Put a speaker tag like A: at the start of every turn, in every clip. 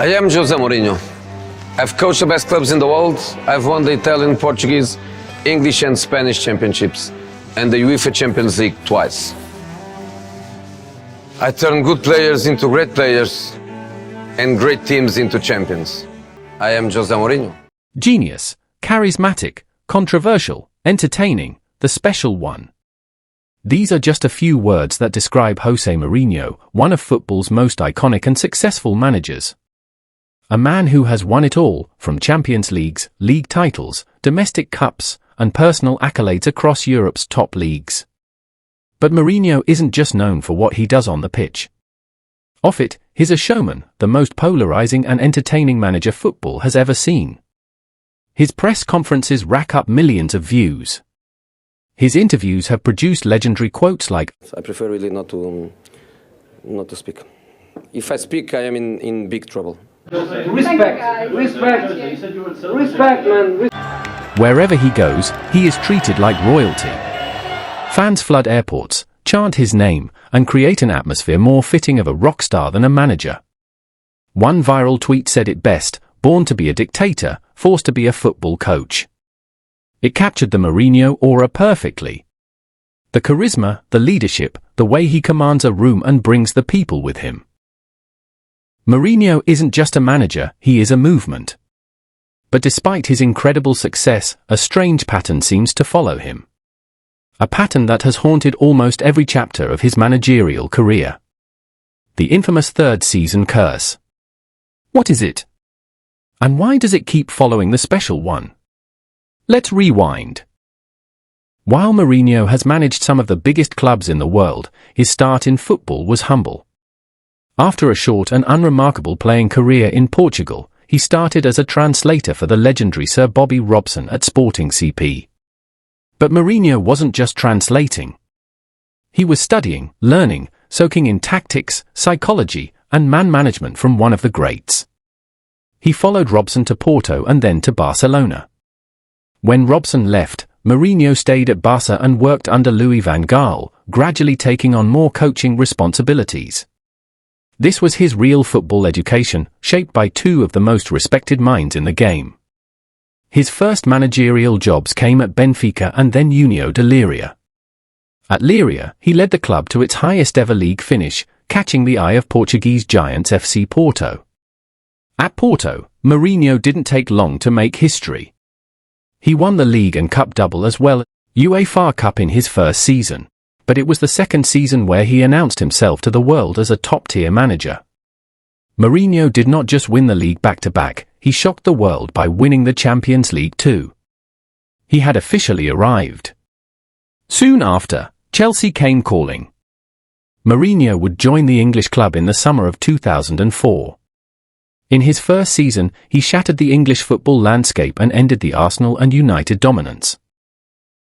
A: I am Jose Mourinho. I've coached the best clubs in the world. I've won the Italian, Portuguese, English and Spanish championships and the UEFA Champions League twice. I turn good players into great players and great teams into champions. I am Jose Mourinho.
B: Genius, charismatic, controversial, entertaining, the special one. These are just a few words that describe Jose Mourinho, one of football's most iconic and successful managers. A man who has won it all, from Champions Leagues, league titles, domestic cups, and personal accolades across Europe's top leagues. But Mourinho isn't just known for what he does on the pitch. Off it, he's a showman, the most polarizing and entertaining manager football has ever seen. His press conferences rack up millions of views. His interviews have produced legendary quotes like,
A: I prefer really not to speak. If I speak, I am in big trouble. Respect, man.
B: Wherever he goes, he is treated like royalty. Fans flood airports, chant his name, and create an atmosphere more fitting of a rock star than a manager. One viral tweet said it best, born to be a dictator, forced to be a football coach. It captured the Mourinho aura perfectly. The charisma, the leadership, the way he commands a room and brings the people with him. Mourinho isn't just a manager, he is a movement. But despite his incredible success, a strange pattern seems to follow him. A pattern that has haunted almost every chapter of his managerial career. The infamous third season curse. What is it? And why does it keep following the special one? Let's rewind. While Mourinho has managed some of the biggest clubs in the world, his start in football was humble. After a short and unremarkable playing career in Portugal, he started as a translator for the legendary Sir Bobby Robson at Sporting CP. But Mourinho wasn't just translating. He was studying, learning, soaking in tactics, psychology, and man management from one of the greats. He followed Robson to Porto and then to Barcelona. When Robson left, Mourinho stayed at Barca and worked under Louis van Gaal, gradually taking on more coaching responsibilities. This was his real football education, shaped by two of the most respected minds in the game. His first managerial jobs came at Benfica and then União de Leiria. At Leiria, he led the club to its highest ever league finish, catching the eye of Portuguese giants FC Porto. At Porto, Mourinho didn't take long to make history. He won the league and cup double as well as UEFA Cup in his first season. But it was the second season where he announced himself to the world as a top-tier manager. Mourinho did not just win the league back-to-back, he shocked the world by winning the Champions League too. He had officially arrived. Soon after, Chelsea came calling. Mourinho would join the English club in the summer of 2004. In his first season, he shattered the English football landscape and ended the Arsenal and United dominance.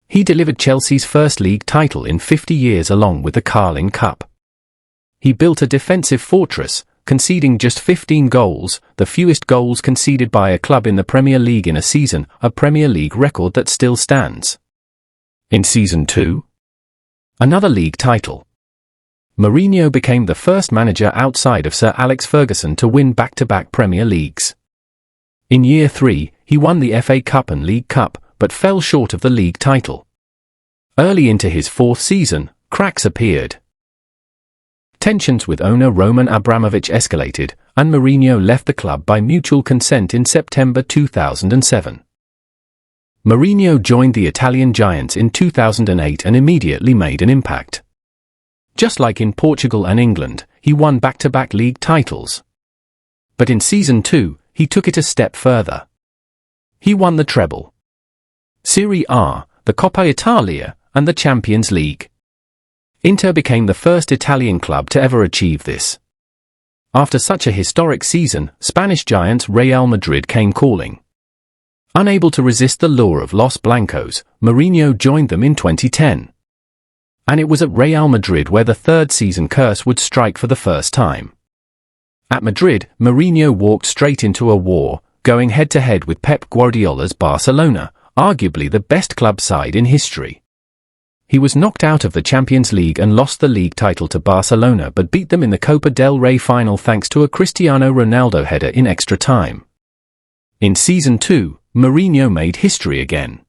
B: He delivered Chelsea's first league title in 50 years along with the Carling Cup. He built a defensive fortress, conceding just 15 goals, the fewest goals conceded by a club in the Premier League in a season, a Premier League record that still stands. In Season 2, another league title. Mourinho became the first manager outside of Sir Alex Ferguson to win back-to-back Premier Leagues. In Year 3, he won the FA Cup and League Cup, but fell short of the league title. Early into his fourth season, cracks appeared. Tensions with owner Roman Abramovich escalated, and Mourinho left the club by mutual consent in September 2007. Mourinho joined the Italian giants in 2008 and immediately made an impact. Just like in Portugal and England, he won back-to-back league titles. But in Season 2, he took it a step further. He won the treble. Serie A, the Coppa Italia, and the Champions League. Inter became the first Italian club to ever achieve this. After such a historic season, Spanish giants Real Madrid came calling. Unable to resist the lure of Los Blancos, Mourinho joined them in 2010. And it was at Real Madrid where the third season curse would strike for the first time. At Madrid, Mourinho walked straight into a war, going head-to-head with Pep Guardiola's Barcelona, arguably the best club side in history. He was knocked out of the Champions League and lost the league title to Barcelona but beat them in the Copa del Rey final thanks to a Cristiano Ronaldo header in extra time. In Season 2, Mourinho made history again.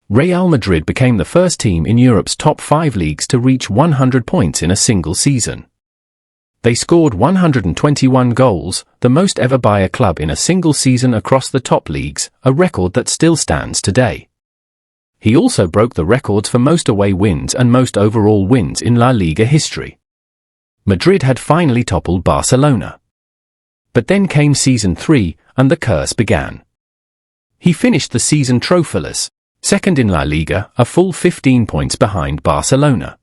B: Real Madrid became the first team in Europe's top 5 leagues to reach 100 points in a single season. They scored 121 goals, the most ever by a club in a single season across the top leagues, a record that still stands today. He also broke the records for most away wins and most overall wins in La Liga history. Madrid had finally toppled Barcelona. But then came Season 3, and the curse began. He finished the season trophyless, second in La Liga, a full 15 points behind Barcelona.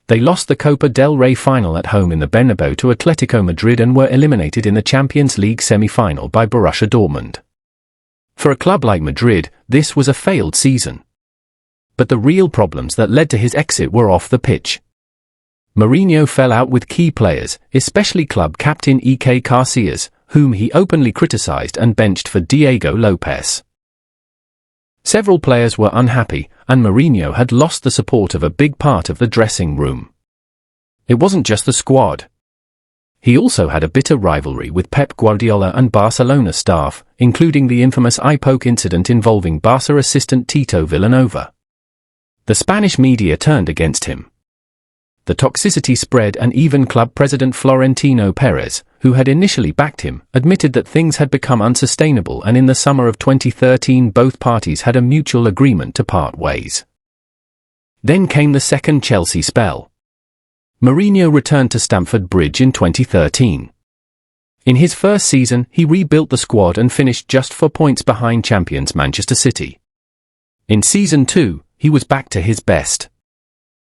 B: They lost the Copa del Rey final at home in the Bernabeu to Atletico Madrid and were eliminated in the Champions League semi-final by Borussia Dortmund. For a club like Madrid, this was a failed season. But the real problems that led to his exit were off the pitch. Mourinho fell out with key players, especially club captain Iker Casillas, whom he openly criticized and benched for Diego Lopez. Several players were unhappy, and Mourinho had lost the support of a big part of the dressing room. It wasn't just the squad. He also had a bitter rivalry with Pep Guardiola and Barcelona staff, including the infamous eye poke incident involving Barca assistant Tito Vilanova. The Spanish media turned against him. The toxicity spread, and even club president Florentino Perez, who had initially backed him, admitted that things had become unsustainable, and in the summer of 2013 both parties had a mutual agreement to part ways. Then came the second Chelsea spell. Mourinho returned to Stamford Bridge in 2013. In his first season, he rebuilt the squad and finished just 4 points behind champions Manchester City. In Season 2, he was back to his best.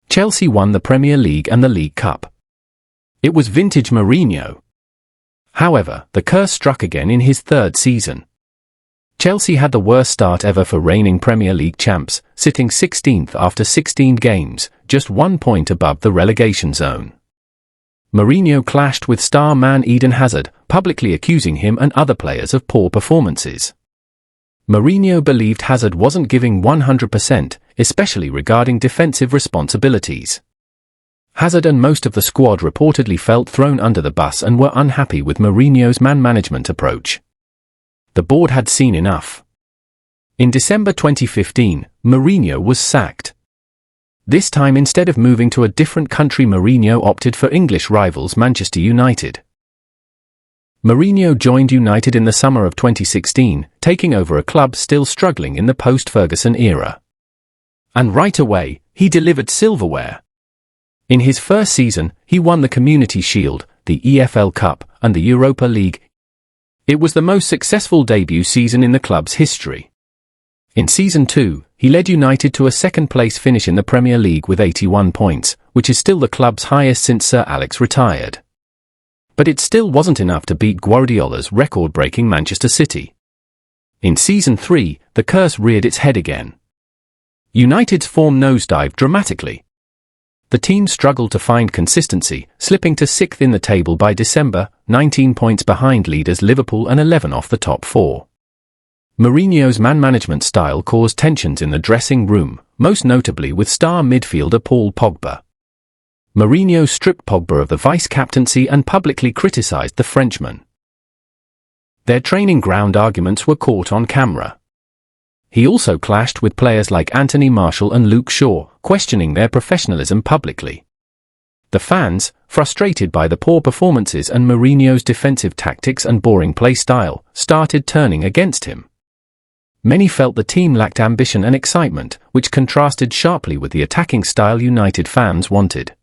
B: Chelsea won the Premier League and the League Cup. It was vintage Mourinho. However, the curse struck again in his third season. Chelsea had the worst start ever for reigning Premier League champs, sitting 16th after 16 games, just 1 point above the relegation zone. Mourinho clashed with star man Eden Hazard, publicly accusing him and other players of poor performances. Mourinho believed Hazard wasn't giving 100%, especially regarding defensive responsibilities. Hazard and most of the squad reportedly felt thrown under the bus and were unhappy with Mourinho's man-management approach. The board had seen enough. In December 2015, Mourinho was sacked. This time, instead of moving to a different country, Mourinho opted for English rivals Manchester United. Mourinho joined United in the summer of 2016, taking over a club still struggling in the post-Ferguson era. And right away, he delivered silverware. In his first season, he won the Community Shield, the EFL Cup, and the Europa League. It was the most successful debut season in the club's history. In Season 2, he led United to a second-place finish in the Premier League with 81 points, which is still the club's highest since Sir Alex retired. But it still wasn't enough to beat Guardiola's record-breaking Manchester City. In Season 3, the curse reared its head again. United's form nosedived dramatically. The team struggled to find consistency, slipping to 6th in the table by December, 19 points behind leaders Liverpool and 11 off the top 4. Mourinho's man-management style caused tensions in the dressing room, most notably with star midfielder Paul Pogba. Mourinho stripped Pogba of the vice-captaincy and publicly criticized the Frenchman. Their training ground arguments were caught on camera. He also clashed with players like Anthony Martial and Luke Shaw, questioning their professionalism publicly. The fans, frustrated by the poor performances and Mourinho's defensive tactics and boring play style, started turning against him. Many felt the team lacked ambition and excitement, which contrasted sharply with the attacking style United fans wanted.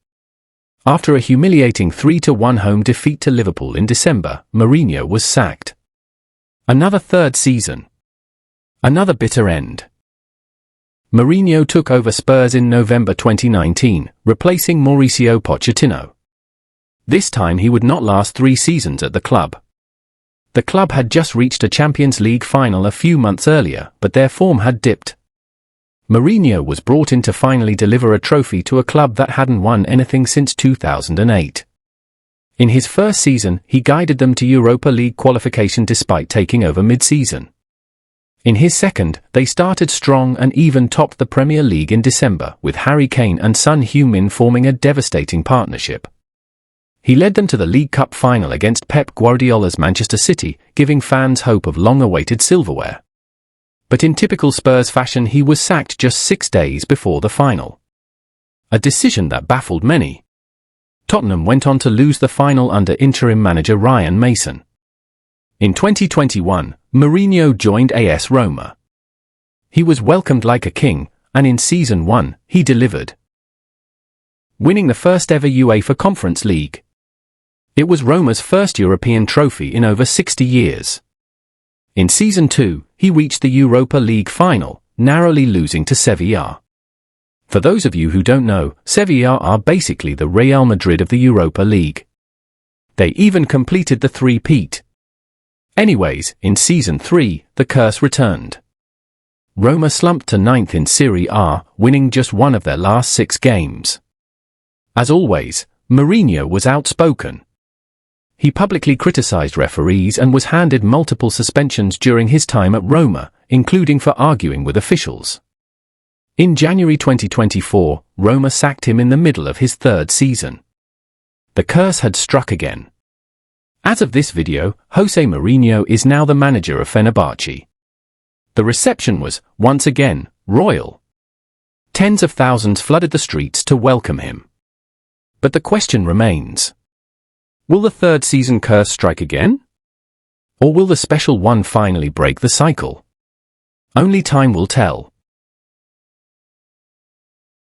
B: After a humiliating 3-1 home defeat to Liverpool in December, Mourinho was sacked. Another third season. Another bitter end. Mourinho took over Spurs in November 2019, replacing Mauricio Pochettino. This time he would not last 3 seasons at the club. The club had just reached a Champions League final a few months earlier, but their form had dipped. Mourinho was brought in to finally deliver a trophy to a club that hadn't won anything since 2008. In his first season, he guided them to Europa League qualification despite taking over mid-season. In his second, they started strong and even topped the Premier League in December, with Harry Kane and Son Heung-min forming a devastating partnership. He led them to the League Cup final against Pep Guardiola's Manchester City, giving fans hope of long-awaited silverware. But in typical Spurs fashion, he was sacked just 6 days before the final. A decision that baffled many. Tottenham went on to lose the final under interim manager Ryan Mason. In 2021, Mourinho joined AS Roma. He was welcomed like a king, and in Season 1, he delivered, winning the first ever UEFA Conference League. It was Roma's first European trophy in over 60 years. In Season 2, he reached the Europa League final, narrowly losing to Sevilla. For those of you who don't know, Sevilla are basically the Real Madrid of the Europa League. They even completed the three-peat. Anyways, in Season 3, the curse returned. Roma slumped to 9th in Serie A, winning just one of their last 6 games. As always, Mourinho was outspoken. He publicly criticized referees and was handed multiple suspensions during his time at Roma, including for arguing with officials. In January 2024, Roma sacked him in the middle of his 3rd season. The curse had struck again. As of this video, Jose Mourinho is now the manager of Fenerbahce. The reception was, once again, royal. Tens of thousands flooded the streets to welcome him. But the question remains: will the 3rd season curse strike again? Or will the special one finally break the cycle? Only time will tell.